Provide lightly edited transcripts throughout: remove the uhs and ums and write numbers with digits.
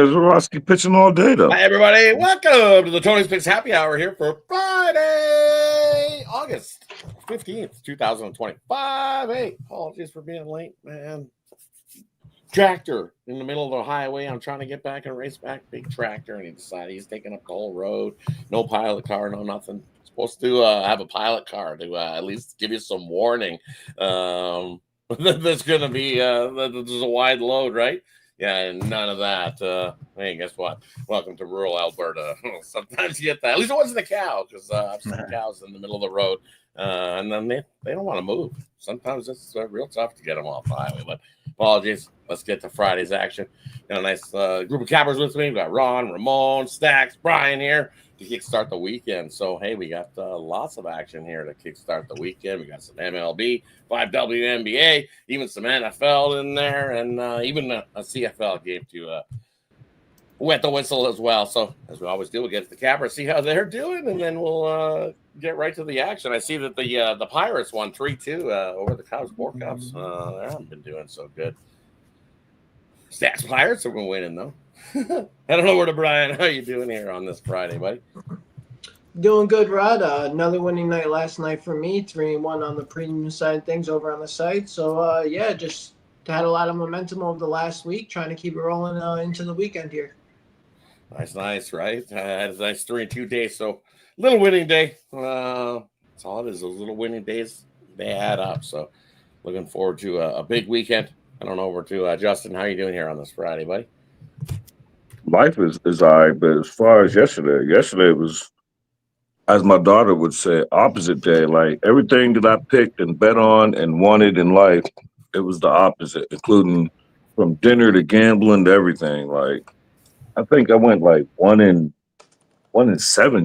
Zerowski pitching all day, though. Hi, everybody. Welcome to the Tony's Picks Happy Hour here for Friday, August 15th, 2025. Hey, apologies for being late, man. Tractor in the middle of the highway. I'm trying to get back and race back. Big tractor, and he decided he's taking up the whole road. No pilot car, no nothing. Supposed to have a pilot car to at least give you some warning. There's going to be there's a wide load, right? Yeah, and none of that. Hey, guess what? Welcome to rural Alberta. Sometimes you get that. At least it wasn't a cow, because I've seen cows in the middle of the road, and then they don't want to move. Sometimes it's real tough to get them off the highway. But apologies. Let's get to Friday's action. Got a nice group of cappers with me. We got Ron, Ramon, Stacks, Brian here to kickstart the weekend. So, hey, we got lots of action here to kickstart the weekend. We got some MLB, 5 WNBA, even some NFL in there, and even a CFL game to wet the whistle as well. So, as we always do, we'll get to the capper, see how they're doing, and then we'll get right to the action. I see that the Pirates won 3-2 over the Cubs. Poor Cubs. They haven't been doing so good. Stacks Pirates have been winning, though. I don't know where to Brian. How you doing here on this Friday, buddy? Doing good, Rod. Another winning night last night for me. 3-1 on the premium side of things over on the site. So, just had a lot of momentum over the last week, trying to keep it rolling into the weekend here. Nice, right? Had a nice 3-2 day. So, little winning day. That's all it is. Those little winning days, they add up. So, looking forward to a big weekend. I don't know, over to Justin. How you doing here on this Friday, buddy? Life is all right, but as far as yesterday was, as my daughter would say, opposite day. Like everything that I picked and bet on and wanted in life, it was the opposite, including from dinner to gambling to everything. Like I think I went like 1-7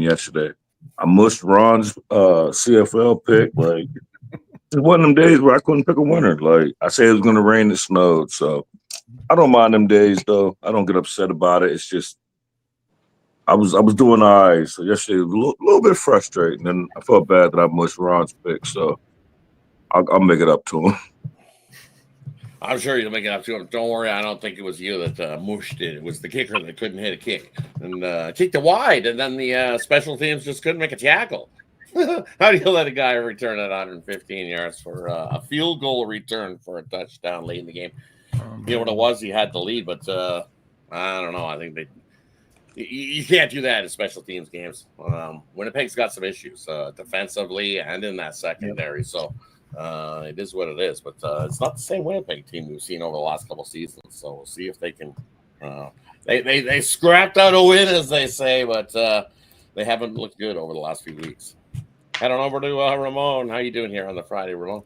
yesterday. I mushed Ron's CFL pick. Like it's one of them days where I couldn't pick a winner. Like I said, it was going to rain, it snowed, so. I don't mind them days though. I don't get upset about it. It's just I was doing all right. So yesterday was a little bit frustrating, and I felt bad that I mushed Ron's pick. So I'll make it up to him. I'm sure you'll make it up to him. Don't worry. I don't think it was you that mushed it. It was the kicker that couldn't hit a kick and kicked it wide, and then the special teams just couldn't make a tackle. How do you let a guy return at 115 yards for a field goal return for a touchdown late in the game? You know what it was? He had the lead, but I don't know. I think you can't do that in special teams games. Winnipeg's got some issues defensively and in that secondary. So it is what it is. But it's not the same Winnipeg team we've seen over the last couple seasons. So we'll see if they can. They scrapped out a win, as they say, but they haven't looked good over the last few weeks. Head on over to Ramon. How you doing here on the Friday, Ramon?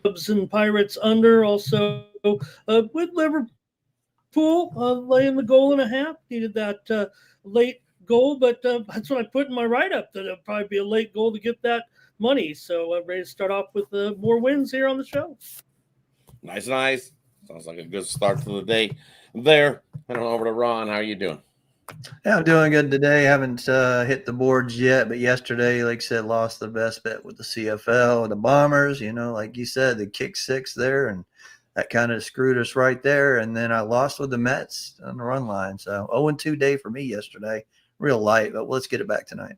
Cubs and Pirates under, also with Liverpool laying the goal and a half. Needed that late goal, but that's what I put in my write-up, that it'll probably be a late goal to get that money. So I'm ready to start off with more wins here on the show. Nice. Sounds like a good start to the day there. Head on over to Ron. How are you doing? Yeah, I'm doing good today. Haven't hit the boards yet, but yesterday, like I said, lost the best bet with the CFL, the Bombers. You know, like you said, the kick six there, and that kind of screwed us right there. And then I lost with the Mets on the run line. So 0-2 day for me yesterday. Real light, but let's get it back tonight.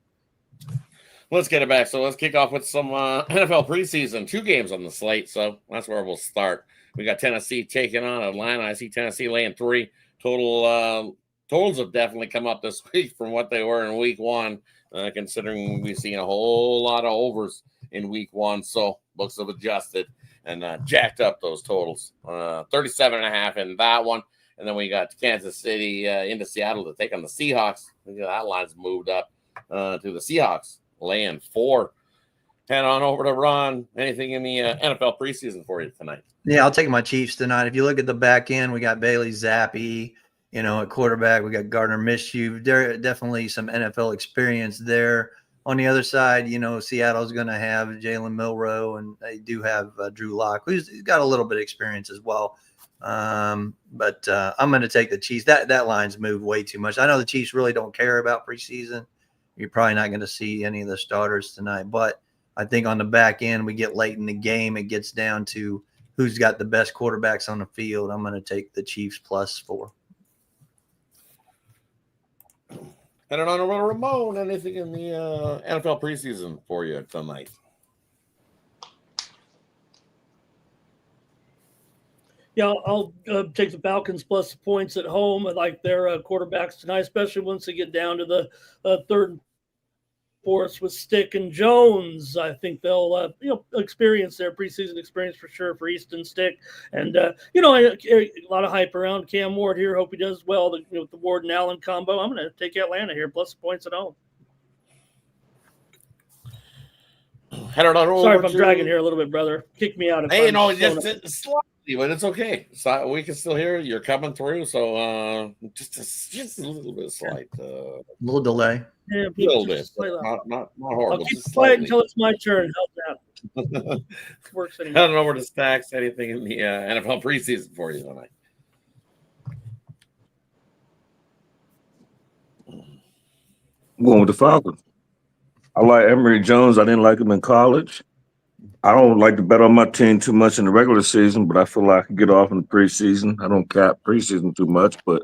Let's get it back. So let's kick off with some NFL preseason. 2 games on the slate, so that's where we'll start. We got Tennessee taking on Atlanta. I see Tennessee laying 3. Totals have definitely come up this week from what they were in week 1, considering we've seen a whole lot of overs in week 1. So books have adjusted and jacked up those totals. 37.5 in that one. And then we got Kansas City into Seattle to take on the Seahawks. That line's moved up to the Seahawks, laying 4. Head on over to Ron. Anything in the NFL preseason for you tonight? Yeah, I'll take my Chiefs tonight. If you look at the back end, we got Bailey Zappi. You know, at quarterback, we got Gardner Minshew. There definitely some NFL experience there. On the other side, you know, Seattle's going to have Jalen Milroe, and they do have Drew Lock, who's got a little bit of experience as well. But I'm going to take the Chiefs. That line's moved way too much. I know the Chiefs really don't care about preseason. You're probably not going to see any of the starters tonight, but I think on the back end, we get late in the game, it gets down to who's got the best quarterbacks on the field. I'm going to take the Chiefs +4. And on Ramon, anything in the NFL preseason for you tonight? Yeah, I'll take the Falcons plus the points at home. I like their quarterbacks tonight, especially once they get down to the third and fourth with Stick and Jones. I think they'll experience their preseason experience for sure for Easton Stick. And a lot of hype around Cam Ward here. Hope he does well with the Ward and Allen combo. I'm going to take Atlanta here plus the points at home. Sorry if I'm dragging here a little bit, brother. Kick me out. Hey, just slightly, but it's okay. So we can still hear you. You're coming through. So just a little bit slight. A little delay. Yeah, a little bit. Not horrible. I'll keep quiet until it's my turn. How's that? Works anymore. Heading over to Stacks. Anything in the NFL preseason for you tonight? I'm going with the Falcons. I like Emory Jones. I didn't like him in college. I don't like to bet on my team too much in the regular season, but I feel like I can get off in the preseason. I don't cap preseason too much, but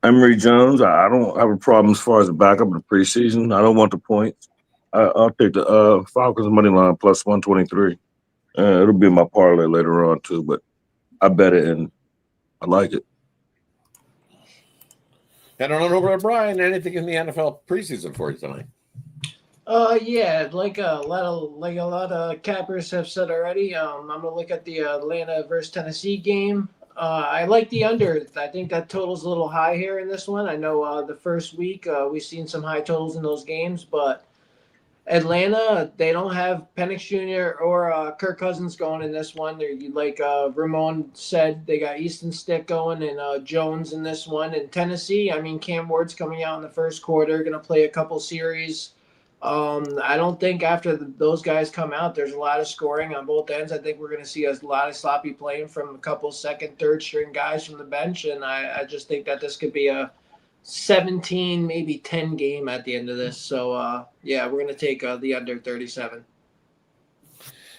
Emory Jones, I don't have a problem as far as the backup in the preseason. I don't want the points. I'll take the Falcons money line plus 123. It'll be in my parlay later on too, but I bet it and I like it. Heading on over to Brian. Anything in the NFL preseason for you tonight? Yeah, like a lot of cappers have said already. I'm gonna look at the Atlanta versus Tennessee game. I like the under. I think that total's a little high here in this one. I know the first week we've seen some high totals in those games, but Atlanta, they don't have Penix Jr. or Kirk Cousins going in this one. They're, like Ramon said, they got Easton Stick going and Jones in this one. In Tennessee, I mean, Cam Ward's coming out in the first quarter, going to play a couple series. I don't think after those guys come out, there's a lot of scoring on both ends. I think we're going to see a lot of sloppy playing from a couple second, third string guys from the bench. And I just think that this could be a 17, maybe 10 game at the end of this. So, yeah, we're going to take the under 37.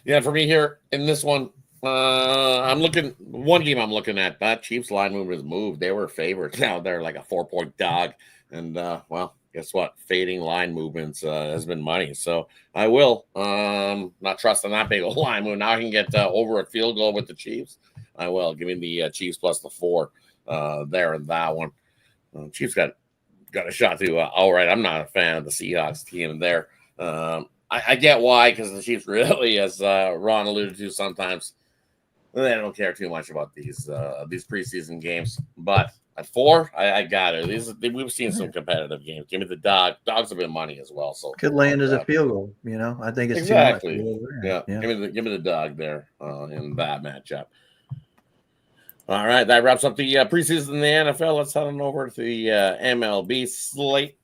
Yeah, for me here in this one, I'm looking at that Chiefs line movement has moved. They were favored. Now they're like a 4-point dog. And, well, guess what? Fading line movements has been money. So I will not trust in that big old line move. Now I can get over a field goal with the Chiefs. I will. Give me the Chiefs plus the 4 there in that one. Chiefs got a shot to all right. I'm not a fan of the Seahawks team there. I get why, because the Chiefs really, as Ron alluded to, sometimes they don't care too much about these preseason games. But at 4, I got it. We've seen some competitive games. Give me the dog. Dogs have been money as well. So could land as a field goal. I think it's exactly. Too much. Yeah. Give me the dog there in that matchup. All right, that wraps up the preseason in the NFL. Let's head on over to the MLB slate.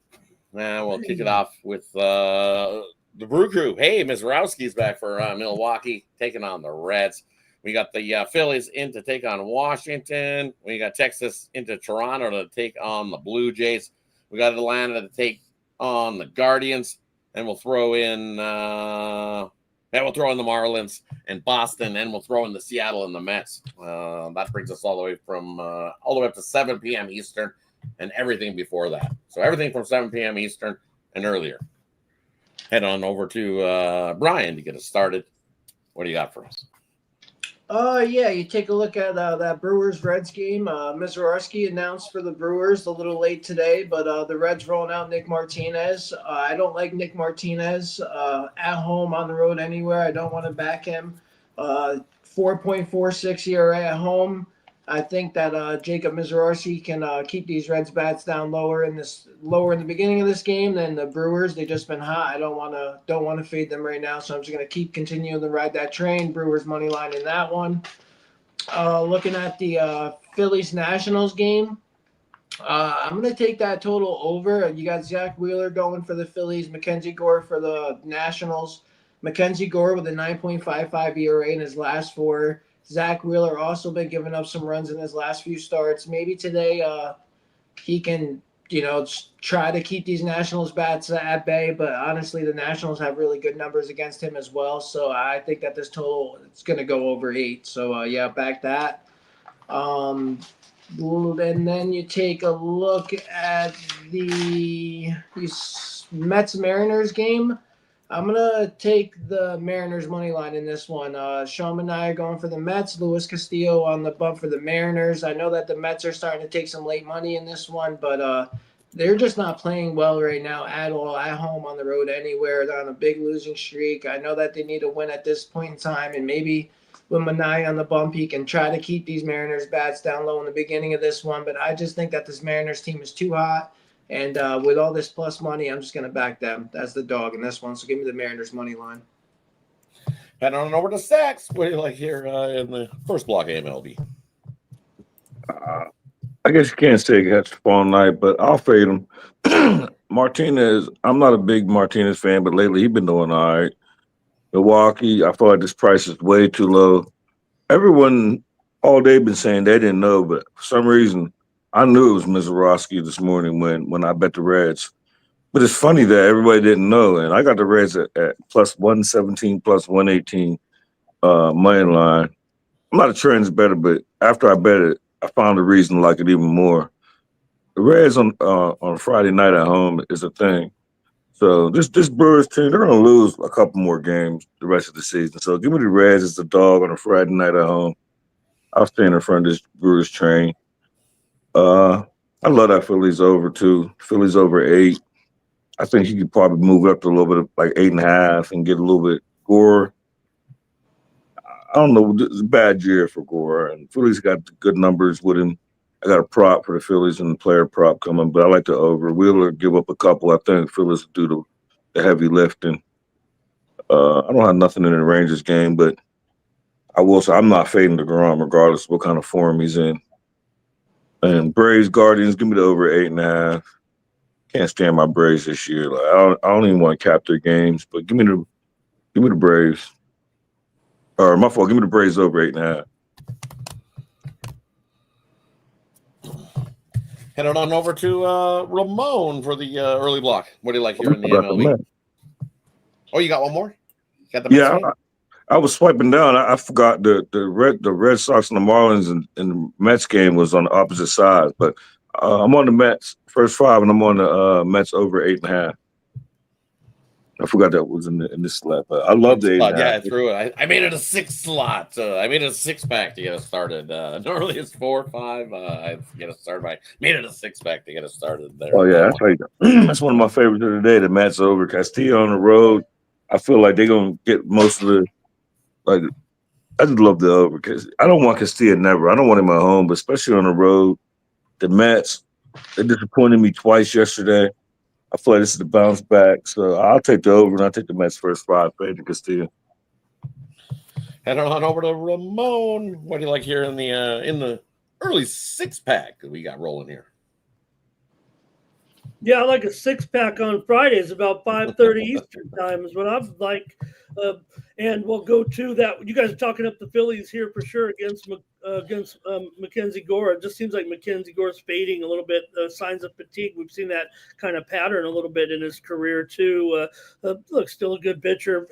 Now we'll kick it off with the Brew Crew. Hey, Mizrowski's back for Milwaukee, taking on the Reds. We got the Phillies in to take on Washington. We got Texas into Toronto to take on the Blue Jays. We got Atlanta to take on the Guardians, and we'll throw in the Marlins and Boston, and we'll throw in the Seattle and the Mets. That brings us all the way up to 7 p.m. Eastern and everything before that. So everything from 7 p.m. Eastern and earlier. Head on over to Brian to get us started. What do you got for us? Yeah, you take a look at that Brewers-Reds game. Mizrarsky announced for the Brewers a little late today, but the Reds rolling out Nick Martinez. I don't like Nick Martinez at home, on the road, anywhere. I don't want to back him. 4.46 ERA at home. I think that Jacob Mizrarsky can keep these Reds bats down lower in the beginning of this game than the Brewers. They've just been hot. I don't want to fade them right now, so I'm just going to continue to ride that train. Brewers money line in that one. Looking at the Phillies Nationals game, I'm going to take that total over. You got Zach Wheeler going for the Phillies, Mackenzie Gore for the Nationals. Mackenzie Gore with a 9.55 ERA in his last 4. Zach Wheeler also been giving up some runs in his last few starts. Maybe today he can try to keep these Nationals bats at bay. But honestly, the Nationals have really good numbers against him as well. So I think that this total it's going to go over 8. So yeah, back that. And then you take a look at the Mets Mariners game. I'm gonna take the Mariners money line in this one. Sean and I are going for the Mets. Luis Castillo on the bump for the Mariners. I know that the Mets are starting to take some late money in this one, but they're just not playing well right now at all. At home, on the road, anywhere. They're on a big losing streak. I know that they need a win at this point in time, and maybe with Manai on the bump, he can try to keep these Mariners bats down low in the beginning of this one. But I just think that this Mariners team is too hot. And with all this plus money, I'm just going to back them. That's the dog in this one. So give me the Mariners money line. Heading on over to Stacks. What do you like here in the first block of MLB? I guess you can't say catch all night, but I'll fade him. Martinez, I'm not a big Martinez fan, but lately he's been doing all right. Milwaukee, I feel like this price is way too low. Everyone all day been saying they didn't know, but for some reason, I knew it was Mizorowski this morning when I bet the Reds. But it's funny that everybody didn't know, and I got the Reds at plus 117, plus 118 money line. I'm not a trends better, but after I bet it, I found a reason to like it even more. The Reds on Friday night at home is a thing. So this Brewers team, they're going to lose a couple more games the rest of the season. So give me the Reds as the dog on a Friday night at home. I'll stand in front of this Brewers train. I love that Phillies over too. Phillies over 8. I think he could probably move up to a little bit of like 8.5 and get a little bit Gore. I don't know. It's a bad year for Gore, and Phillies got good numbers with him. I got a prop for the Phillies and the player prop coming, but I like the over. Wheeler give up a couple. I think Phillies will do the heavy lifting. I don't have nothing in the Rangers game, but I will say I'm not fading DeGrom regardless of what kind of form he's in. And Braves, Guardians, give me the over 8.5. Can't stand my Braves this year. Like I don't even want to cap their games, but give me the Braves. Or my fault, give me the Braves over 8.5. Heading on over to Ramon for the early block. What do you like here in the MLB? Oh, you got one more? You got the yeah, I was swiping down. I forgot the Red Sox and the Marlins and the Mets game was on the opposite side. But I'm on the Mets first 5, and I'm on the Mets over 8.5. I forgot that was in this slot, but I love the 8.5. Yeah, I threw it. I made it a 6 slot. I made it a 6-pack to get us started. Normally it's 4 or 5. I get us started. I made it a 6-pack to get us started there. Oh yeah, that's one of my favorites of the day. The Mets over Castillo on the road. I feel like they're gonna get most of the. Like, I just love the over because I don't want Castillo never. I don't want him at home, but especially on the road. The Mets, they disappointed me twice yesterday. I feel like this is the bounce back. So I'll take the over and I'll take the Mets first 5, fade Castillo. Heading on over to Ramon. What do you like here in the early 6-pack that we got rolling here? Yeah, I like a 6-pack on Fridays about 5:30 Eastern time is what I'd like. And we'll go to that. You guys are talking up the Phillies here for sure against Mackenzie Gore. It just seems like Mackenzie Gore's fading a little bit. Signs of fatigue. We've seen that kind of pattern a little bit in his career too. Look, still a good pitcher.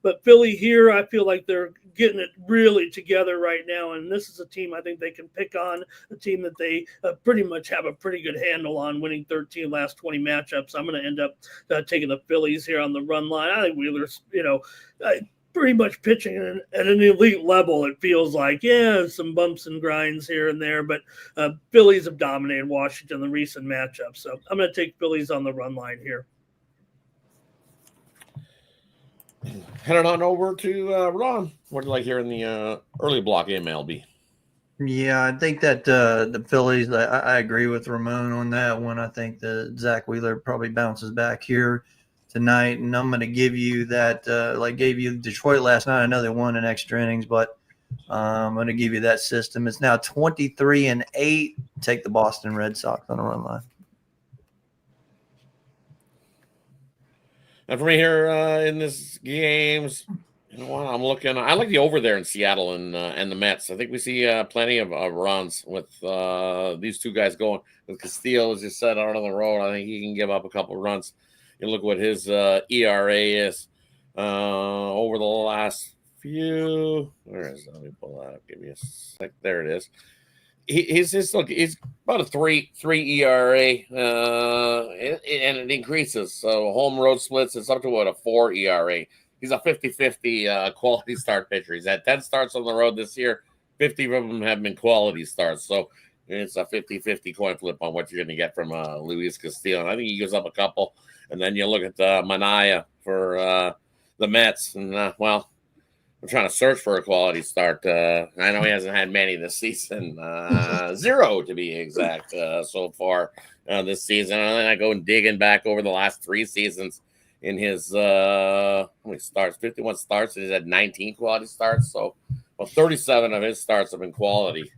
But Philly here, I feel like they're getting it really together right now. And this is a team I think they can pick on, a team that they pretty much have a pretty good handle on, winning 13 last 20 matchups. I'm going to end up taking the Phillies here on the run line. I think Wheeler's, pretty much pitching at an elite level. It feels like, some bumps and grinds here and there, but Phillies have dominated Washington in the recent matchups. So I'm going to take Phillies on the run line here. Heading on over to Ron. What do you like here in the early block MLB? Yeah, I think that the Phillies, I agree with Ramon on that one. I think that Zach Wheeler probably bounces back here tonight, and I'm going to give you that, gave you Detroit last night. I know they won in extra innings, but I'm going to give you that system. It's now 23-8. Take the Boston Red Sox on the run line. And for me here in this games, You know what? I'm looking. I like the over there in Seattle and the Mets. I think we see plenty of runs with these two guys going. With Castillo, as you said, out on the road, I think he can give up a couple runs. You look what his ERA is over the last few. Where is it? Let me pull that up. Give me a sec. There it is. He's about a three ERA, and it increases. So home road splits, it's up to what, a 4 ERA. He's a 50-50 quality start pitcher. He's had 10 starts on the road this year. 50 of them have been quality starts. So it's a 50-50 coin flip on what you're going to get from Luis Castillo. And I think he gives up a couple. And then you look at Manaya for the Mets. And, well, I'm trying to search for a quality start. I know he hasn't had many this season. 0 to be exact so far this season. And then I go and digging back over the last 3 seasons. In his how many starts? 51 starts, and he's had 19 quality starts. So, well, 37 of his starts have been quality.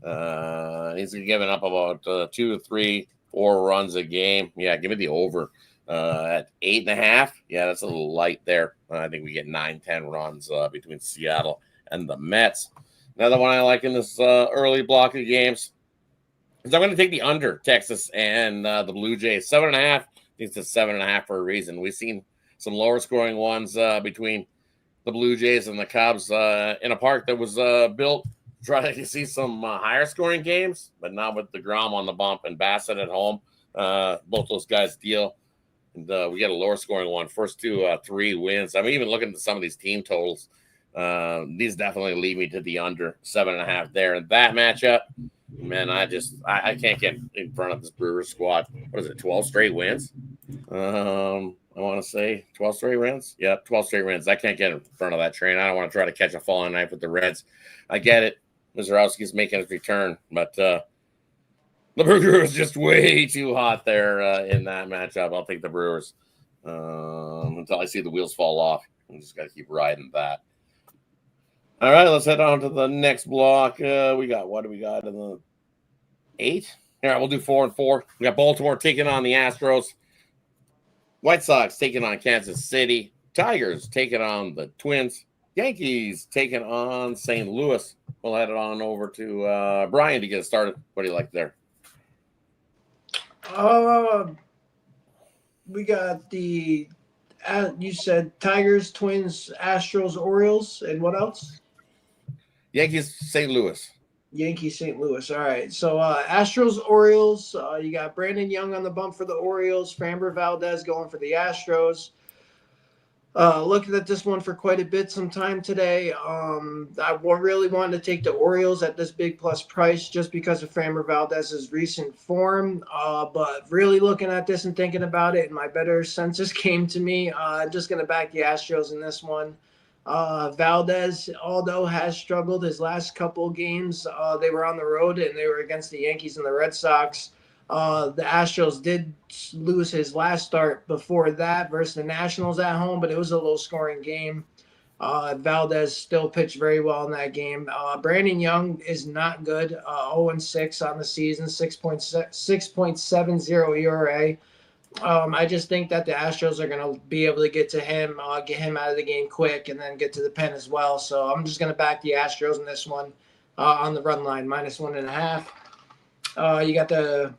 He's giving up about 2, 3, 4 runs a game. Yeah, give me the over at 8.5. Yeah, that's a little light there. I think we get 9, 10 runs between Seattle and the Mets. Another one I like in this early block of games is I'm going to take the under Texas and the Blue Jays 7.5. It's a 7.5 for a reason. We've seen some lower scoring ones between the Blue Jays and the Cubs in a park that was built trying to see some higher scoring games, but not with DeGrom on the bump and Bassett at home. Both those guys deal. And we get a lower scoring one. First 2, 3 wins. I'm even looking at some of these team totals. These definitely lead me to the under 7.5 there. And that matchup, man, I can't get in front of this Brewers squad. What is it, 12 straight wins? I want to say 12 straight wins. Yeah, 12 straight wins. I can't get in front of that train. I don't want to try to catch a falling knife with the Reds. I get it. Mizorowski's making his return, but the Brewers is just way too hot there in that matchup. I'll take the Brewers until I see the wheels fall off. We just got to keep riding that. All right, let's head on to the next block. What do we got in the 8? All right, we'll do 4 and 4. We got Baltimore taking on the Astros. White Sox taking on Kansas City. Tigers taking on the Twins. Yankees taking on St. Louis. We'll head it on over to Brian to get it started. What do you like there? We got the you said Tigers, Twins, Astros, Orioles, and what else? Yankees, St. Louis. Yankees, St. Louis. All right. So Astros, Orioles. You got Brandon Young on the bump for the Orioles. Framber Valdez going for the Astros. Looking at this one for quite a bit sometime today. I really wanted to take the Orioles at this big plus price just because of Framber Valdez's recent form. But really looking at this and thinking about it, and my better senses came to me. I'm just going to back the Astros in this one. Valdez, although has struggled his last couple games, they were on the road and they were against the Yankees and the Red Sox. The Astros did lose his last start before that versus the Nationals at home, but it was a low-scoring game. Valdez still pitched very well in that game. Brandon Young is not good. 0-6 on the season, 6.70 ERA. I just think that the Astros are going to be able to get him out of the game quick, and then get to the pen as well. So I'm just going to back the Astros in this one on the run line, -1.5. You got the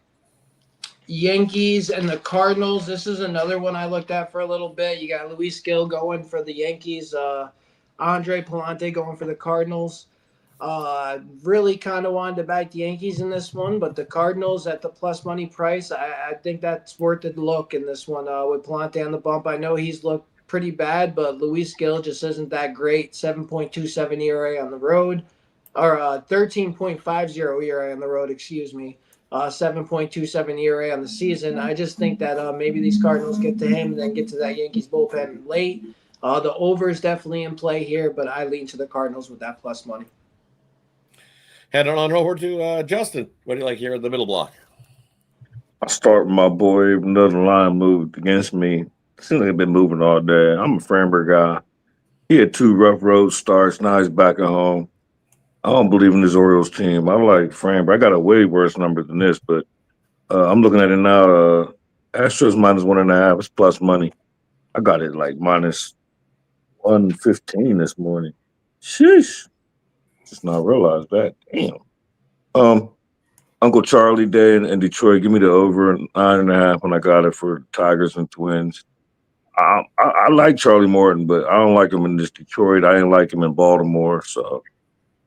Yankees and the Cardinals. This is another one I looked at for a little bit. You got Luis Gil going for the Yankees, Andre Palante going for the Cardinals. Really kind of wanted to back the Yankees in this one, but the Cardinals at the plus money price, I think that's worth a look in this one with Palante on the bump. I know he's looked pretty bad, but Luis Gil just isn't that great. 7.27 ERA on the road, or 13.50 ERA on the road, excuse me. 7.27 ERA on the season. I just think that maybe these Cardinals get to him and then get to that Yankees bullpen late. The over is definitely in play here, but I lean to the Cardinals with that plus money. Heading on over to Justin. What do you like here in the middle block? I start with my boy. Another line moved against me. Seems like I've been moving all day. I'm a Framber guy. He had 2 rough road starts. Now he's back at home. I don't believe in this Orioles team. I like Framber. I got a way worse number than this, but I'm looking at it now. Astros -1.5. It's plus money. I got it like minus 115 this morning. Sheesh. Just not realized that. Damn. Uncle Charlie Day in Detroit. Give me the over 9.5 when I got it for Tigers and Twins. I like Charlie Morton, but I don't like him in this Detroit. I didn't like him in Baltimore. So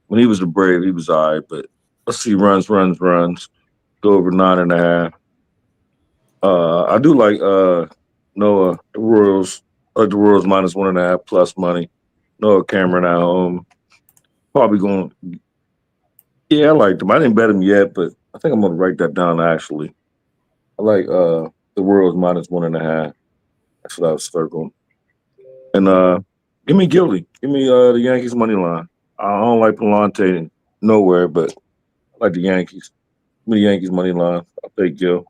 when he was the Brave, he was all right. But let's see runs. Go over 9.5. I do like Noah the Royals. I like the Royals minus 1.5 plus money. Noah Cameron at home. Probably going. Yeah, I liked him. I didn't bet him yet, but I think I'm gonna write that down actually. I like the Royals minus 1.5. That's what I was circling. And give me Gilly. Give me the Yankees money line. I don't like Palante nowhere, but I like the Yankees. Give me the Yankees money line. I'll take Gil.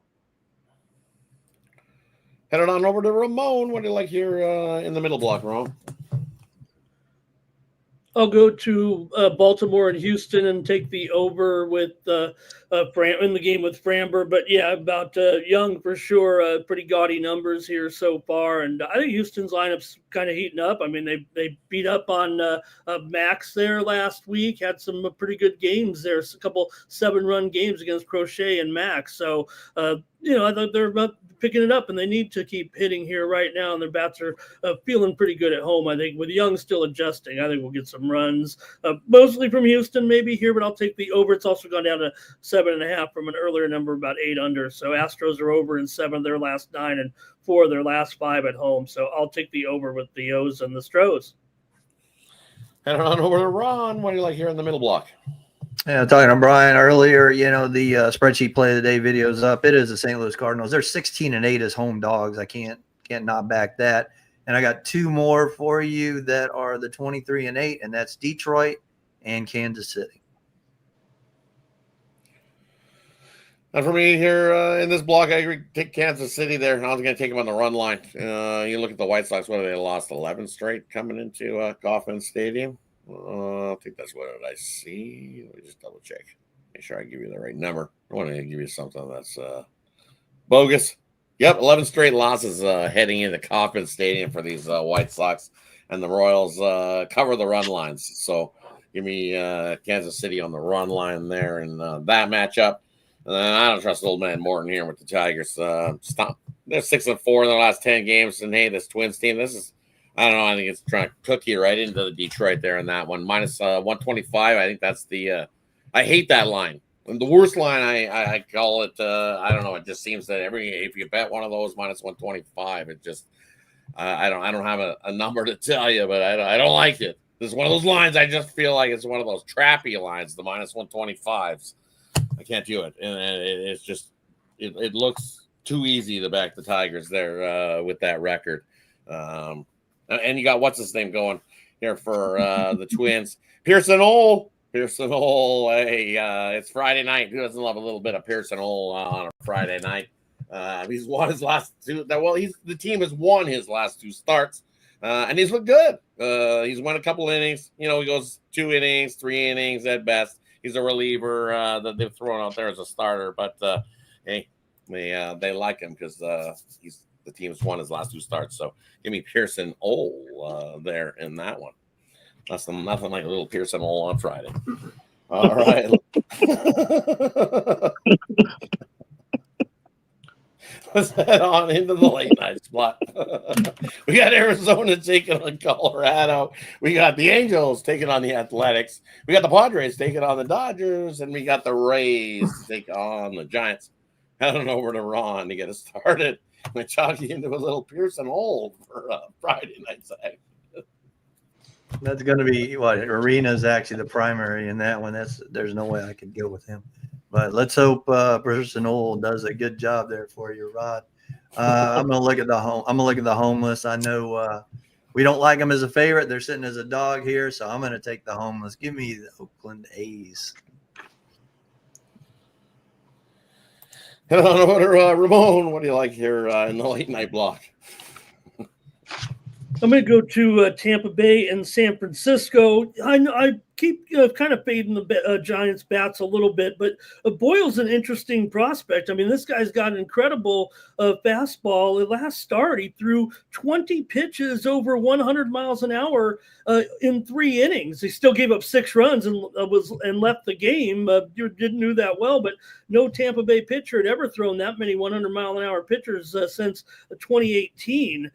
Headed on over to Ramon. What do you like here in the middle block, Ramon? I'll go to Baltimore and Houston and take the over with in the game with Framber. But yeah, about Young for sure. Pretty gaudy numbers here so far, and I think Houston's lineup's kind of heating up. I mean, they beat up on Max there last week. Had some pretty good games there. A couple 7-run games against Crochet and Max. So I thought they're about picking it up, and they need to keep hitting here right now, and their bats are feeling pretty good at home. I think with Young still adjusting, I think we'll get some runs, mostly from Houston maybe here, but I'll take the over. It's also gone down to 7.5 from an earlier number, about 8 under. So Astros are over in 7 of their last 9 and 4 of their last 5 at home. So I'll take the over with the O's and the Stros. Headed on over to Ron. What do you like here in the middle block? Yeah, talking to Brian earlier, the spreadsheet play of the day video is up. It is the St. Louis Cardinals. They're 16-8 as home dogs. I can't not back that. And I got 2 more for you that are the 23-8, and that's Detroit and Kansas City. And for me here in this block, I agree. Take Kansas City there. I was going to take them on the run line. You look at the White Sox. What have they lost? 11 straight coming into Kauffman Stadium. I think that's what I see. Let me just double check. Make sure I give you the right number. I want to give you something that's bogus. Yep, 11 straight losses heading into Kauffman Stadium for these White Sox, and the Royals cover the run lines. So give me Kansas City on the run line there in that matchup. I don't trust old man Morton here with the Tigers. Stop. They're 6-4 in their last 10 games, and hey, this Twins team, this is. I don't know. I think it's trying to cook you right into the Detroit there in that one. Minus 125. I think that's the I hate that line. And the worst line I call it, I don't know. It just seems that if you bet one of those minus 125, it just I don't have a number to tell you, but I don't like it. This is one of those lines I just feel like it's one of those trappy lines, the minus 125s. I can't do it. And it's just it looks too easy to back the Tigers there with that record. And you got what's his name going here for the Twins? Pearson Ole. Hey, it's Friday night. Who doesn't love a little bit of Pearson Ole on a Friday night? He's won his last 2. The team has won his last 2 starts, and he's looked good. He's won a couple innings. He goes 2 innings, 3 innings at best. He's a reliever that they've thrown out there as a starter, but hey, they like him because the team's won his last 2 starts. So give me Pearson Ole there in that one. Nothing like a little Pearson Ole on Friday. All right. Let's head on into the late night spot. We got Arizona taking on Colorado. We got the Angels taking on the Athletics. We got the Padres taking on the Dodgers. And we got the Rays take on the Giants. Heading over to Ron to get us started. I chalk you into a little Pearson Ole for Friday night's action. That's going to be what Arena's actually the primary in that one. There's no way I could go with him. But let's hope Pearson Ole does a good job there for you, Rod. I'm going to look at the home. I'm going to look at the home list. I know we don't like them as a favorite. They're sitting as a dog here, so I'm going to take the home list. Give me the Oakland A's. Head on over to Ramon. What do you like here in the late night block? I'm going to go to Tampa Bay and San Francisco. I keep kind of fading the Giants bats a little bit, but Boyle's an interesting prospect. I mean, this guy's got an incredible fastball. At last start, he threw 20 pitches over 100 miles an hour in 3 innings. He still gave up 6 runs and left the game. You didn't do that well, but no Tampa Bay pitcher had ever thrown that many 100-mile-an-hour pitchers since 2018.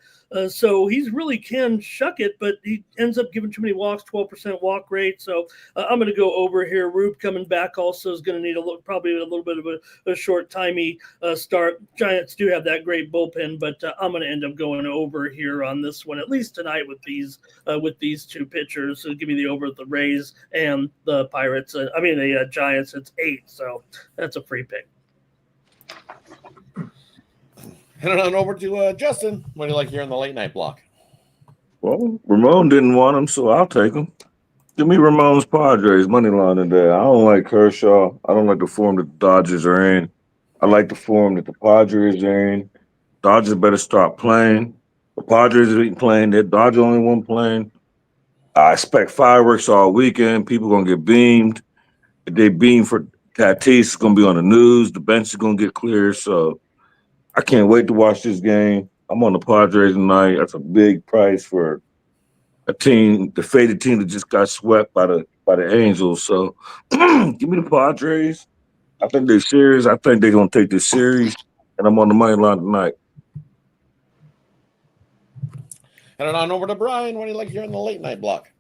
So he's really can shuck it, but he ends up giving too many walks, 12% walk rate. So I'm going to go over here. Rube coming back also is going to need probably a little bit of a short-timey start. Giants do have that great bullpen, but I'm going to end up going over here on this one, at least tonight with these 2 pitchers. So give me the over at the Rays and the Pirates. The Giants. It's 8, so that's a free pick. Heading on over to Justin. What do you like here in the late night block? Well, Ramon didn't want him, so I'll take him. Give me Ramon's Padres money line today. I don't like Kershaw. I don't like the form that the Dodgers are in. I like the form that the Padres are in. Dodgers better start playing. The Padres ain't playing. They're Dodgers only one playing. I expect fireworks all weekend. People are going to get beamed. If they beam for Tatis, it's going to be on the news. The bench is going to get clear. So I can't wait to watch this game. I'm on the Padres tonight. That's a big price for a team, the faded team that just got swept by the Angels. So give me the Padres. I think they're serious. I think they're going to take this series, and I'm on the money line tonight. Heading on over to Brian. What do you like here in the late night block?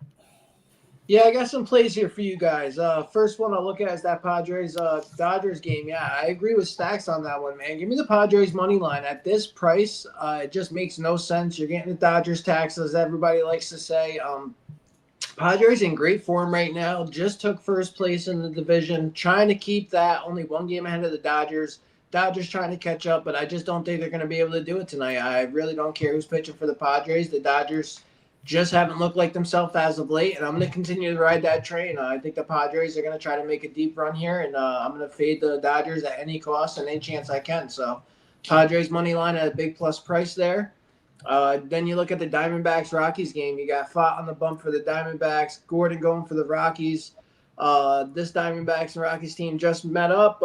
Yeah, I got some plays here for you guys. First one I'll look at is that Padres Dodgers game. Yeah, I agree with Stacks on that one, man. Give me the Padres money line at this price. It just makes no sense. You're getting the Dodgers taxes, everybody likes to say. Padres in great form right now. Just took first place in the division, trying to keep that. Only 1 game ahead of the Dodgers. Dodgers trying to catch up, but I just don't think they're going to be able to do it tonight. I really don't care who's pitching for the Padres. The Dodgers just haven't looked like themselves as of late, and I'm going to continue to ride that train. I think the Padres are going to try to make a deep run here, and I'm going to fade the Dodgers at any cost and any chance I can. So Padres money line at a big plus price there. Then you look at the Diamondbacks-Rockies game. You got Fott on the bump for the Diamondbacks, Gordon going for the Rockies. This Diamondbacks and Rockies team just met up.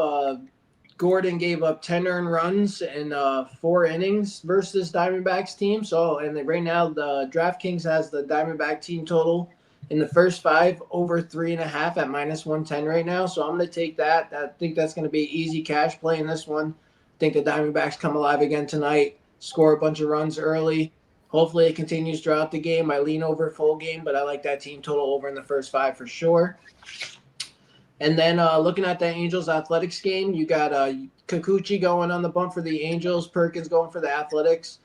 Gordon gave up 10 earned runs in 4 innings versus Diamondbacks team. So, and right now the DraftKings has the Diamondback team total in the first 5 over 3.5 at -110 right now. So I'm going to take that. I think that's going to be easy cash play in this one. I think the Diamondbacks come alive again tonight, score a bunch of runs early. Hopefully it continues throughout the game. I lean over full game, but I like that team total over in the first 5 for sure. And then looking at the Angels Athletics game, you got Kikuchi going on the bump for the Angels, Perkins going for the Athletics.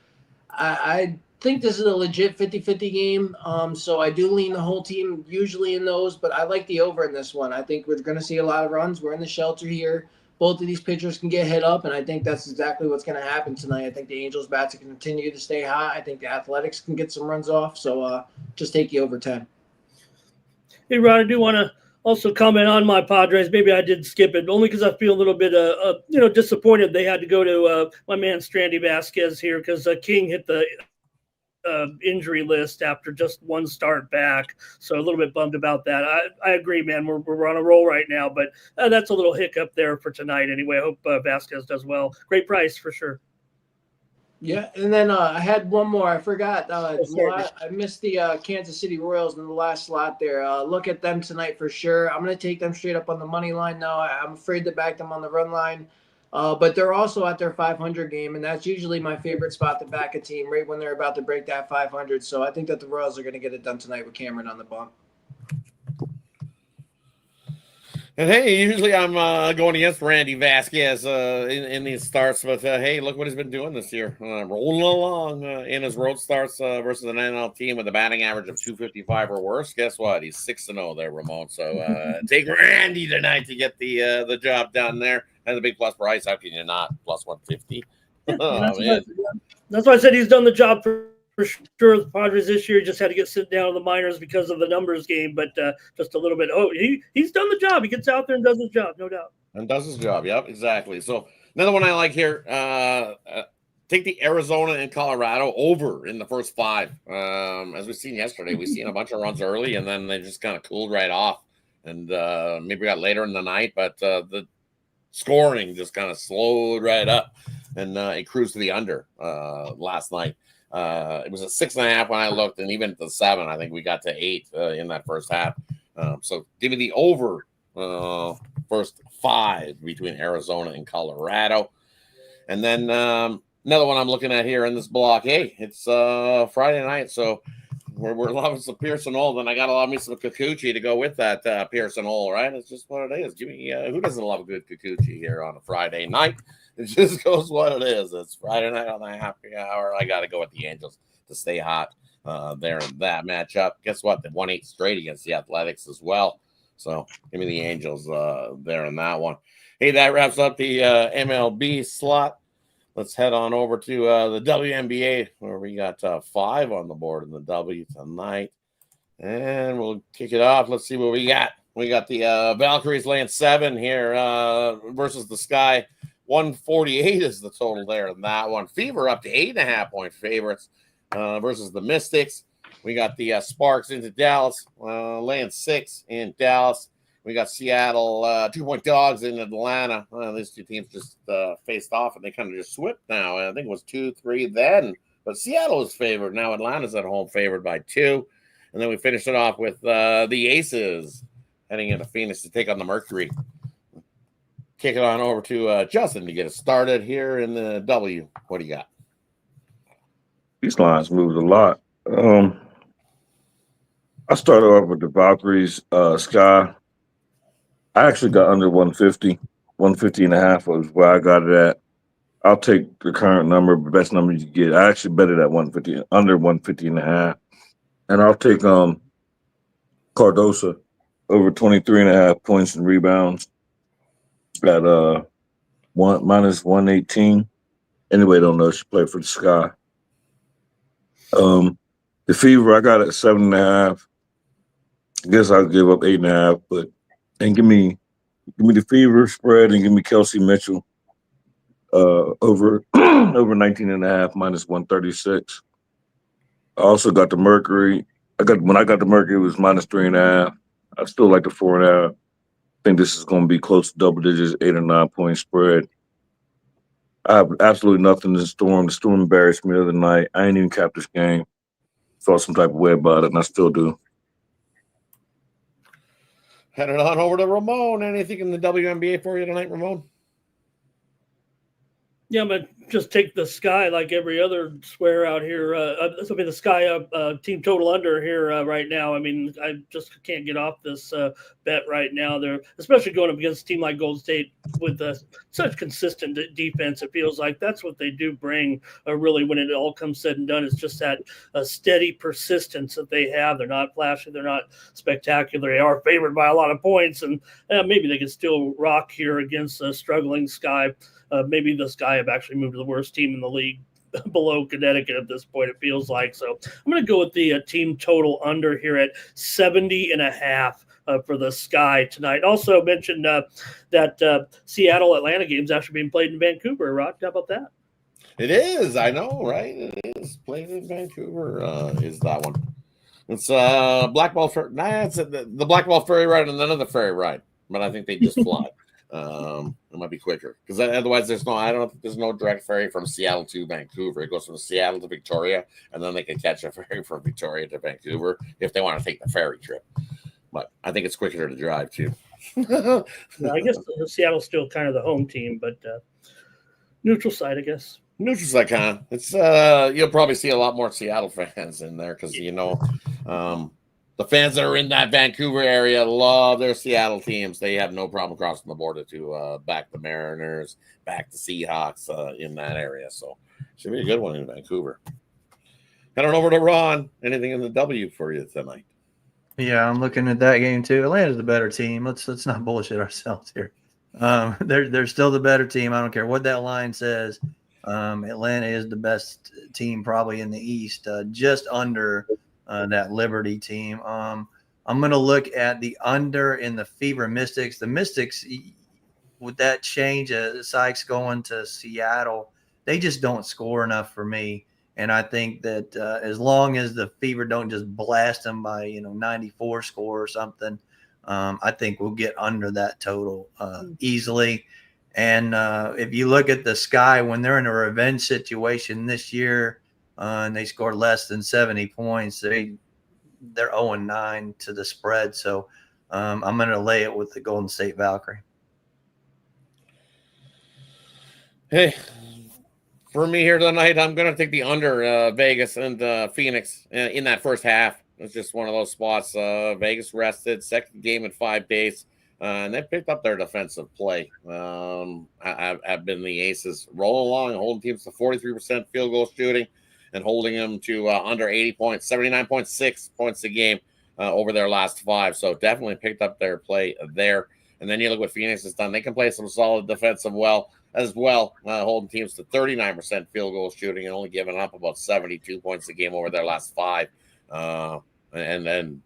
I think this is a legit 50-50 game. So I do lean the whole team usually in those, but I like the over in this one. I think we're going to see a lot of runs. We're in the shelter here. Both of these pitchers can get hit up, and I think that's exactly what's going to happen tonight. I think the Angels bats can continue to stay hot. I think the Athletics can get some runs off. So just take the over 10. Hey, Rod, I do want to also comment on my Padres. Maybe I did skip it, only because I feel a little bit, disappointed they had to go to my man Strandy Vasquez here because King hit the injury list after just 1 start back. So a little bit bummed about that. I agree, man. We're on a roll right now, but that's a little hiccup there for tonight anyway. I hope Vasquez does well. Great price for sure. Yeah, and then I had one more. I forgot. I missed the Kansas City Royals in the last slot there. Look at them tonight for sure. I'm going to take them straight up on the money line now. I'm afraid to back them on the run line. But they're also at their 500 game, and that's usually my favorite spot to back a team right when they're about to break that 500. So I think that the Royals are going to get it done tonight with Cameron on the bump. And hey, usually I'm going against Randy Vasquez in these starts, but hey, look what he's been doing this year. Rolling along in his road starts versus an NL team with a batting average of 255 or worse. Guess what? He's 6-0 there, Ramon. So take Randy tonight to get the job done there. That's a big plus price. How can you not? Plus 150. That's why I said he's done the job for sure. The Padres this year just had to get sent down to the minors because of the numbers game, but just a little bit. Oh, he's done the job. He gets out there and does his job, no doubt. And does his job. Yep, exactly. So another one I like here, take the Arizona and Colorado over in the first 5. As we've seen yesterday, we've seen a bunch of runs early, and then they just kind of cooled right off. And maybe got later in the night, but the scoring just kind of slowed right up, and it cruised to the under last night. It was a 6.5 when I looked, and even at the 7, I think we got to 8 in that first half. So give me the over first 5 between Arizona and Colorado. And then another one I'm looking at here in this block. Hey, it's Friday night, so we're loving some Pearson Hole. Then I got to love me some Kikuchi to go with that Pearson Hole, right? It's just what it is. Give me who doesn't love a good Kikuchi here on a Friday night? It just goes what it is. It's Friday night on the happy hour. I got to go with the Angels to stay hot there in that matchup. Guess what? They won 8 straight against the Athletics as well. So give me the Angels there in that one. Hey, that wraps up the MLB slot. Let's head on over to the WNBA, where we got 5 on the board in the W tonight. And we'll kick it off. Let's see what we got. We got the Valkyries laying 7 here versus the Sky. 148 is the total there in that one. Fever up to 8.5-point favorites versus the Mystics. We got the Sparks into Dallas, laying 6 in Dallas. We got Seattle 2-point dogs in Atlanta. These two teams just faced off, and they kind of just swept now. I think it was 2-3 then. But Seattle is favored. Now Atlanta's at home favored by 2. And then we finish it off with the Aces heading into Phoenix to take on the Mercury. Kick it on over to Justin to get it started here in the W. What do you got? These lines moved a lot. I started off with the Valkyries, Sky. I actually got under 150. 150.5 was where I got it at. I'll take the current number, the best number you get. I actually bet it at 150, under 150.5. And I'll take Cardosa over 23.5 points and rebounds at minus 118. Anyway, don't know. She played for the Sky. The Fever, I got it at 7.5. I guess I'll give up 8.5, and give me the Fever spread and give me Kelsey Mitchell over 19.5 minus 136. I also got the Mercury. When I got the Mercury, it was minus 3.5. I still like the 4.5. I think this is going to be close to double digits, 8 or 9 point spread. I have absolutely nothing to the Storm. The Storm embarrassed me the other night. I ain't even capped this game. Felt some type of way about it, and I still do. Headed on over to Ramon. Anything in the WNBA for you tonight, Ramon? Yeah, I'm going to just take the Sky like every other swear out here. This will be the Sky team total under here right now. I mean, I just can't get off this bet right now. They're especially going up against a team like Golden State with such consistent defense. It feels like that's what they do bring really when it all comes said and done. It's just that steady persistence that they have. They're not flashy. They're not spectacular. They are favored by a lot of points, and maybe they can still rock here against a struggling Sky. Maybe the Sky have actually moved to the worst team in the league below Connecticut at this point, it feels like. So I'm going to go with the team total under here at 70.5 for the Sky tonight. Also mentioned that Seattle-Atlanta game is actually being played in Vancouver. Rod, how about that? It is. I know, right? It is. Played in Vancouver is that one. It's Black Ball Ferry. It's the Black Ball Ferry ride and another ferry ride. But I think they just fly. It might be quicker because otherwise there's no direct ferry from Seattle to Vancouver. It goes from Seattle to Victoria, and then they can catch a ferry from Victoria to Vancouver if they want to take the ferry trip. But I think it's quicker to drive too. Yeah, I guess Seattle's still kind of the home team, but neutral side, I guess. Neutral side, kind of. It's you'll probably see a lot more Seattle fans in there because the fans that are in that Vancouver area love their Seattle teams. They have no problem crossing the border to back the Mariners, back the Seahawks in that area. So should be a good one in Vancouver. Head on over to Ron. Anything in the W for you tonight? Yeah, I'm looking at that game too. Atlanta's the better team. Let's not bullshit ourselves here. They're still the better team. I don't care what that line says. Atlanta is the best team probably in the East, just under that Liberty team. I'm going to look at the under in the Fever Mystics. The Mystics, would that change? Sykes going to Seattle they just don't score enough for me. And I think that as long as the Fever don't just blast them by 94 score or something, I think we'll get under that total easily. And if you look at the Sky, when they're in a revenge situation this year and they score less than 70 points, they're 0-9 to the spread. So I'm going to lay it with the Golden State Valkyrie. Hey, for me here tonight, I'm going to take the under Vegas and Phoenix in that first half. It's just one of those spots. Vegas rested, second game in 5 days, and they picked up their defensive play. I've been the Aces rolling along, holding teams to 43% field goal shooting and holding them to under 80 points, 79.6 points a game over their last 5. So definitely picked up their play there. And then you look what Phoenix has done. They can play some solid defensive as well, holding teams to 39% field goal shooting and only giving up about 72 points a game over their last 5. And then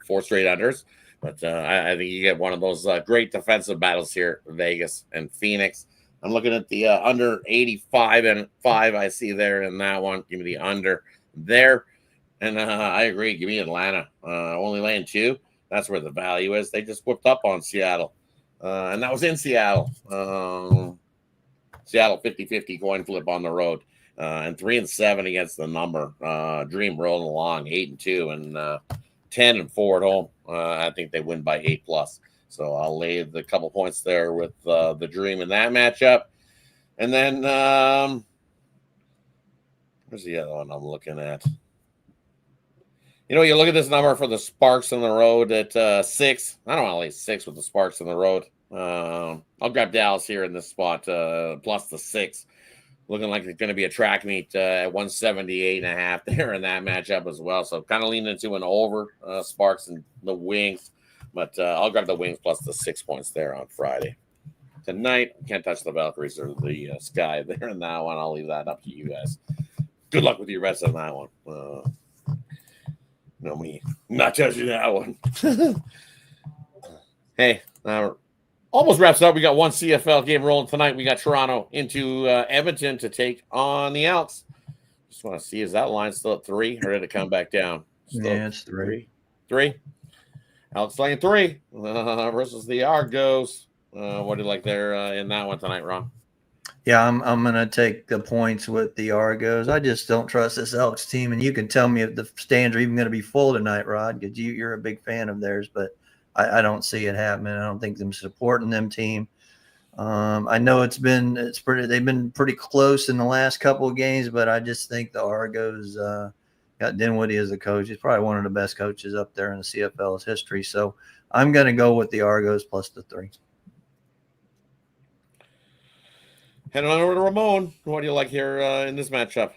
4 straight unders. But I think you get one of those great defensive battles here, Vegas and Phoenix. I'm looking at the under 85.5 I see there in that one. Give me the under there. And I agree. Give me Atlanta. Only laying 2. That's where the value is. They just whipped up on Seattle. And that was in Seattle. Seattle 50-50 coin flip on the road. And 3-7 against the number. Dream rolling along 8-2 and 10-4 at home. I think they win by 8+. So I'll lay the couple points there with the Dream in that matchup. And then where's the other one I'm looking at? You look at this number for the Sparks on the road at 6. I don't want to lay 6 with the Sparks on the road. I'll grab Dallas here in this spot, plus the 6. Looking like it's going to be a track meet at 178.5 there in that matchup as well. So kind of leaning into an over Sparks and the Wings. But I'll grab the Wings plus the 6 points there on Friday. Tonight, can't touch the Valkyries or the Sky there in that one. I'll leave that up to you guys. Good luck with your rest on that one. No, me not touching that one. Hey, almost wraps up. We got one CFL game rolling tonight. We got Toronto into Edmonton to take on the Elks. Just want to see, is that line still at 3 or did it come back down? Yeah, it's 3. 3. Elks laying 3 versus the Argos. What do you like there in that one tonight, Ron? Yeah, I'm going to take the points with the Argos. I just don't trust this Elks team. And you can tell me if the stands are even going to be full tonight, Rod, because you're a big fan of theirs. But I don't see it happening. I don't think them supporting them team. I know they've been pretty close in the last couple of games, but I just think the Argos got Dinwiddie as a coach. He's probably one of the best coaches up there in the CFL's history. So I'm going to go with the Argos plus the 3. Heading on over to Ramon. What do you like here in this matchup?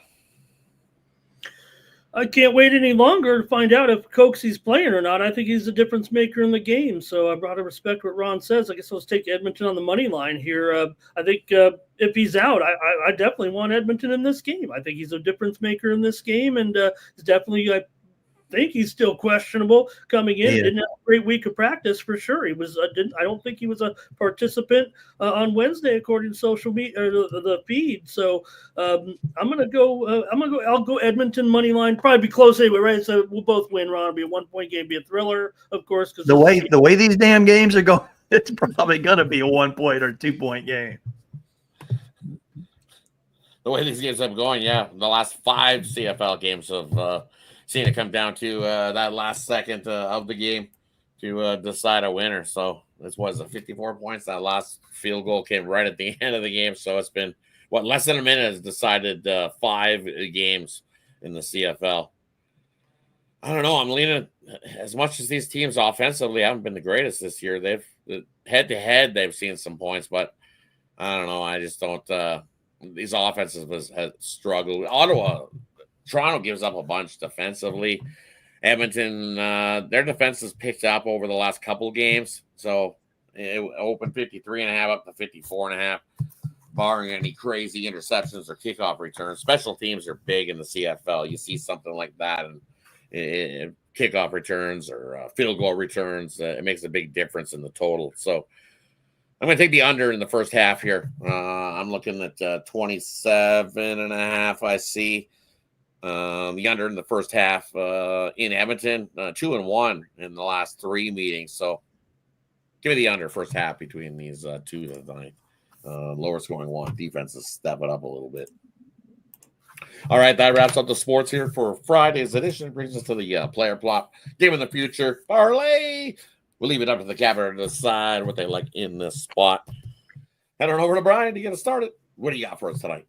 I can't wait any longer to find out if Coxie's playing or not. I think he's a difference maker in the game. So I brought to respect what Ron says. I guess I'll take Edmonton on the money line here. I think if he's out, I definitely want Edmonton in this game. I think he's a difference maker in this game, and he's definitely. I think he's still questionable coming in. Yeah. Didn't have a great week of practice for sure. He was. I don't think he was a participant on Wednesday, according to social media or the feed. So I'm gonna go. I'll go Edmonton money line. Probably be close anyway, right? So we'll both win. Ron, it'll be a 1-point game, be a thriller, of course. Because the way these damn games are going, it's probably gonna be a 1-point or 2-point game. The way these games have been going, yeah, the last 5 CFL games have seen it come down to that last second of the game to decide a winner. So this was 54 points. That last field goal came right at the end of the game. So it's been less than a minute has decided 5 games in the CFL. I don't know. I'm leaning as much as these teams offensively haven't been the greatest this year. They've head to head, they've seen some points, but I don't know. I just don't. These offenses have struggled. Toronto gives up a bunch defensively. Edmonton, their defense has picked up over the last couple of games. So it opened 53.5 up to 54.5, barring any crazy interceptions or kickoff returns. Special teams are big in the CFL. You see something like that, and kickoff returns or field goal returns, it makes a big difference in the total. So I'm going to take the under in the first half here. I'm looking at 27.5. I see the under in the first half in Edmonton, 2-1 in the last 3 meetings. So give me the under first half between these two tonight. Lower scoring one. Defense is stepping up a little bit. All right, that wraps up the sports here for Friday's edition. Brings us to the player plot. Game of the future. Parlay. We'll leave it up to the capper to decide what they like in this spot. Head on over to Brian to get us started. What do you got for us tonight?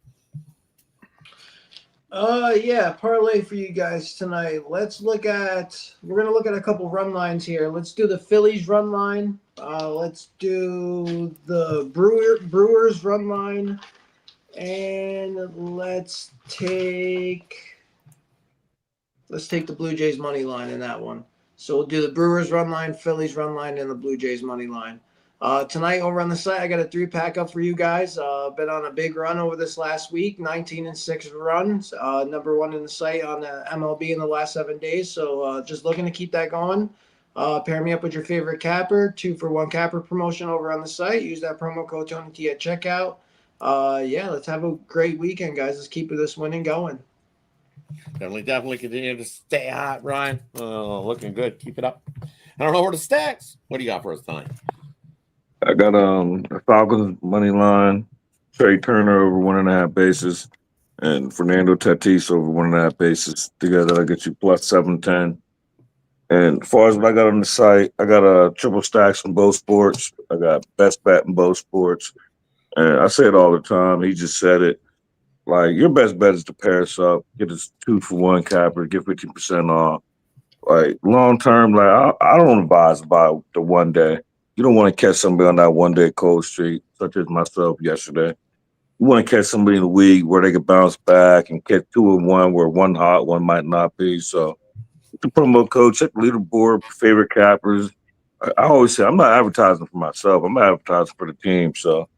Yeah, parlay for you guys tonight. We're gonna look at a couple run lines here. Let's do the Phillies run line. Let's do the Brewers run line. And let's take the Blue Jays money line in that one. So we'll do the Brewers run line, Phillies run line, and the Blue Jays money line. Tonight over on the site, I got a 3-pack up for you guys. Been on a big run over this last week, 19-6 runs, number 1 in the site on the MLB in the last 7 days. So just looking to keep that going. Pair me up with your favorite capper, 2-for-1 capper promotion over on the site. Use that promo code Tony T at checkout. Yeah, let's have a great weekend, guys. Let's keep this winning going. Definitely continue to stay hot, Ryan. Looking good. Keep it up. I don't know where the stacks. What do you got for us tonight? I got the Falcons money line, Trey Turner over 1.5 bases, and Fernando Tatis over 1.5 bases. Together, I get you plus 710. And as far as what I got on the site, I got triple stacks in both sports. I got best bet in both sports. And I say it all the time. He just said it. Like, your best bet is to pair us up, get us 2-for-1 capper, get 50% off. Like, long term, like, I don't advise about the one day. You don't want to catch somebody on that one-day cold streak, such as myself yesterday. You want to catch somebody in the week where they can bounce back and catch 2 in 1 where one hot, one might not be. So, the promo code, check the leaderboard, favorite cappers. I always say, I'm not advertising for myself. I'm advertising for the team. So,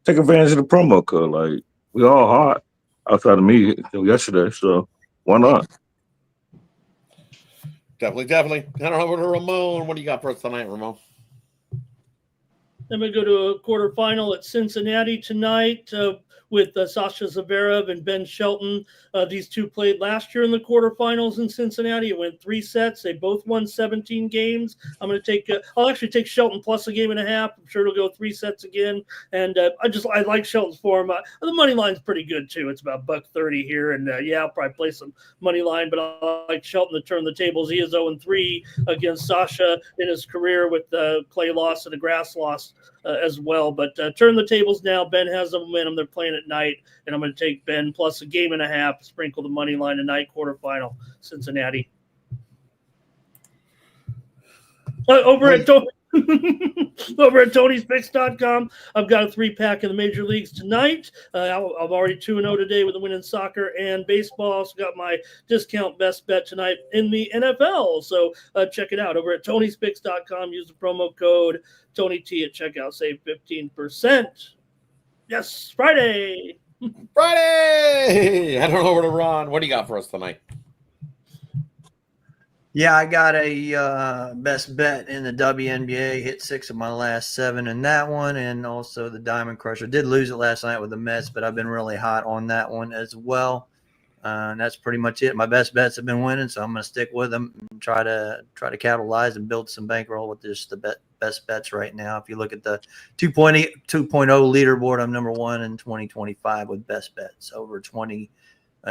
take advantage of the promo code. Like, we all hot outside of me yesterday. So, why not? Definitely. Head on over to Ramon. What do you got for us tonight, Ramon? I'm going to go to a quarterfinal at Cincinnati tonight with Sasha Zverev and Ben Shelton. These two played last year in the quarterfinals in Cincinnati. It went 3 sets. They both won 17 games. I'll actually take Shelton plus 1.5 games. I'm sure it'll go 3 sets again. And I like Shelton's form. The money line's pretty good too. It's about $1.30 here. And I'll probably play some money line, but I like Shelton to turn the tables. He is 0-3 against Sasha in his career with clay loss and a grass loss as well. But turn the tables now. Ben has the momentum. They're playing at night, and I'm going to take Ben plus 1.5 games. Sprinkle the money line tonight, quarterfinal, Cincinnati. Over at Tony'sPicks.com, I've got a 3-pack in the major leagues tonight. I'm already 2-0 today with the win in soccer and baseball. Also got my discount best bet tonight in the NFL. So check it out over at Tony'sPicks.com. Use the promo code Tony T at checkout. Save 15%. Yes, Friday. Friday. Head on over to Ron. What do you got for us tonight? Yeah, I got a best bet in the WNBA. Hit 6 of my last 7 in that one, and also the Diamond Crusher. Did lose it last night with the Mets, but I've been really hot on that one as well. And that's pretty much it. My best bets have been winning, so I'm going to stick with them and try to capitalize and build some bankroll with just the best bets right now. If you look at the 2.0 leaderboard, I'm number 1 in 2025 with best bets, over 20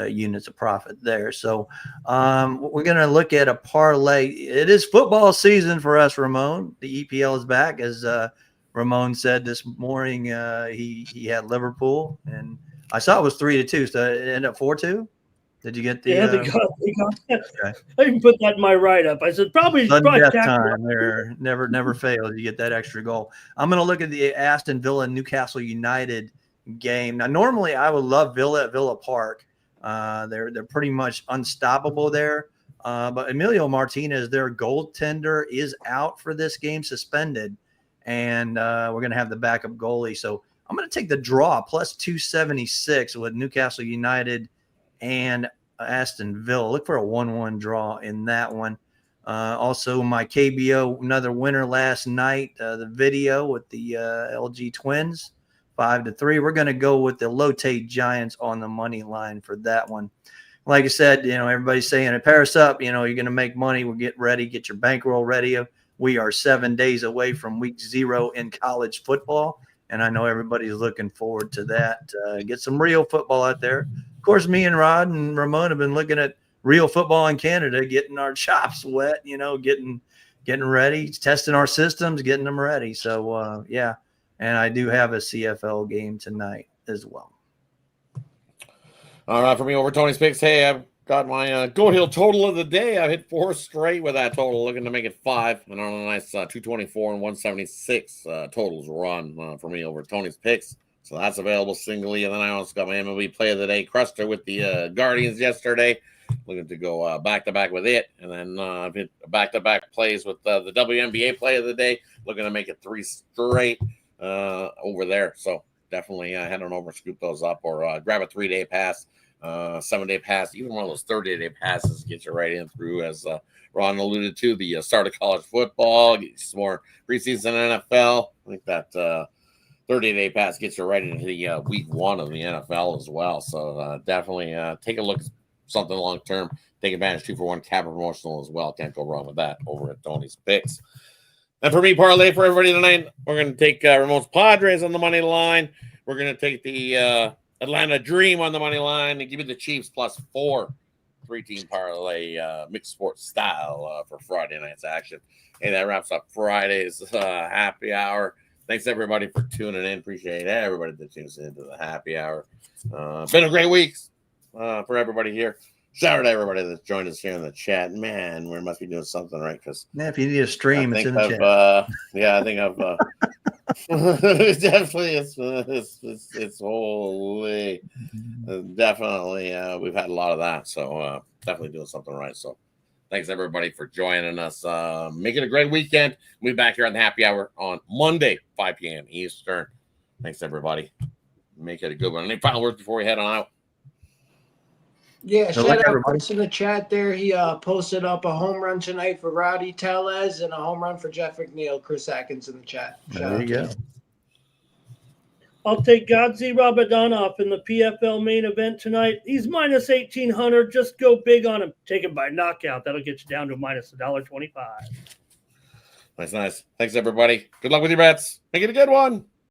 units of profit there. So we're going to look at a parlay. It is football season for us, Ramon. The EPL is back. As Ramon said this morning, he had Liverpool, and I saw it was 3-2, so it ended up 4-2. Did you get the? Yeah, they got that. Okay. I even put that in my write-up. I said probably Death time. There never fails. You get that extra goal. I'm going to look at the Aston Villa and Newcastle United game. Now, normally I would love Villa at Villa Park. They're pretty much unstoppable there. But Emilio Martinez, their goaltender, is out for this game, suspended, and we're going to have the backup goalie. So I'm going to take the draw plus 276 with Newcastle United and Aston Villa. Look for a 1-1 draw in that one. Also, my KBO, another winner last night, the video with the LG Twins, 5-3. We're going to go with the Lotte Giants on the money line for that one. Like I said, everybody's saying, pair us up, you're going to make money. We'll get ready, get your bankroll ready. We are 7 days away from week 0 in college football, and I know everybody's looking forward to that. Get some real football out there. Of course, me and Rod and Ramon have been looking at real football in Canada, getting our chops wet, getting ready, testing our systems, getting them ready. So, yeah, and I do have a CFL game tonight as well. All right, for me over Tony's picks. Hey, I've got my Goat Hill total of the day. I've hit 4 straight with that total, looking to make it 5. And on a nice 224 and 176 totals run for me over Tony's picks. So that's available singly. And then I also got my MLB play of the day, Cruster with the Guardians yesterday. Looking to go back-to-back with it. And then I've hit back-to-back plays with the WNBA play of the day. Looking to make it 3 straight over there. So definitely head on over and scoop those up or grab a 3-day pass, 7-day pass. Even one of those 30-day passes gets you right in through, as Ron alluded to, the start of college football, get some more preseason NFL. I think that 30-day pass gets you right into the week 1 of the NFL as well. So definitely take a look at something long-term. Take advantage 2-for-1 cap promotional as well. Can't go wrong with that over at Tony's Picks. And for me, parlay for everybody tonight, we're going to take Ramon's Padres on the money line. We're going to take the Atlanta Dream on the money line and give you the Chiefs +4. 3-team parlay, mixed sports style for Friday night's action. Hey, that wraps up Friday's happy hour. Thanks, everybody, for tuning in. Appreciate everybody that tunes into the happy hour. Been a great week for everybody here. Shout out to everybody that's joined us here in the chat. Man, we must be doing something right. Because if you need a stream, it's in the chat. I think I've definitely it's holy. Definitely, we've had a lot of that. So definitely doing something right. So thanks everybody for joining us. Make it a great weekend. We'll be back here on the happy hour on Monday, 5 p.m. Eastern. Thanks everybody. Make it a good one. Any final words before we head on out? Yeah, shout out Chris in the chat there. He posted up a home run tonight for Rowdy Tellez and a home run for Jeff McNeil. Chris Atkins in the chat. There you go. I'll take Godzi Rabadonov in the PFL main event tonight. He's minus 1,800. Just go big on him. Take him by knockout. That'll get you down to minus $1.25. Nice. Thanks, everybody. Good luck with your bets. Make it a good one.